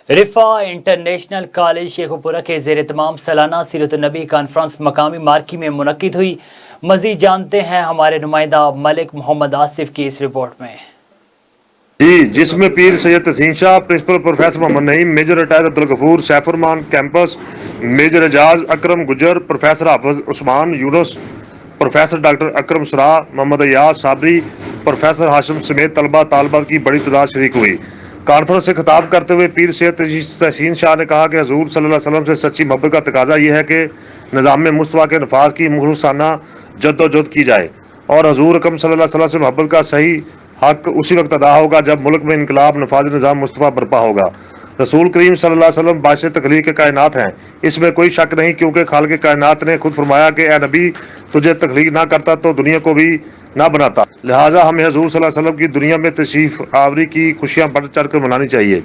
رفا international college Sheikhupura کے زیر اہتمام سالانہ سیرت النبی کانفرنس مقامی مارکی میں منعقد ہوئی۔ مزید جانتے ہیں ہمارے نمائندہ ملک محمد آصف کی اس رپورٹ میں۔ جس میں پیر سید تحسین شاہ، پرنسپل پروفیسر محمد نعیم، میجر ریٹائر عبدالغفور، سیف الرحمان کیمپس، میجر اعجاز اکرم گجر، پروفیسر حافظ عثمان یونس، پروفیسر ڈاکٹر اکرم سرا، محمد ایاز صابری، پروفیسر ہاشم سمیت طلبہ طالبات کی بڑی تعداد شریک ہوئی۔ کانفرنس سے خطاب کرتے ہوئے پیر سید تحسین شاہ نے کہا کہ حضور صلی اللہ علیہ وسلم سے سچی محبت کا تقاضا یہ ہے کہ نظام مصطفیٰ کے نفاذ کی مخلصانہ جدوجہد کی جائے، اور حضور اکرم صلی اللہ علیہ وسلم سے محبت کا صحیح حق اسی وقت ادا ہوگا جب ملک میں انقلاب نفاذ نظام مصطفیٰ برپا ہوگا۔ رسول کریم صلی اللہ علیہ وسلم باعث تخلیق کائنات ہیں، اس میں کوئی شک نہیں، کیونکہ خالق کائنات نے خود فرمایا کہ اے نبی، تجھے تخلیق نہ کرتا تو دنیا کو بھی نہ بناتا، لہٰذا ہمیں حضور صلی اللہ علیہ وسلم کی دنیا میں تشریف آوری کی خوشیاں بڑھ چڑھ کر منانی چاہیے۔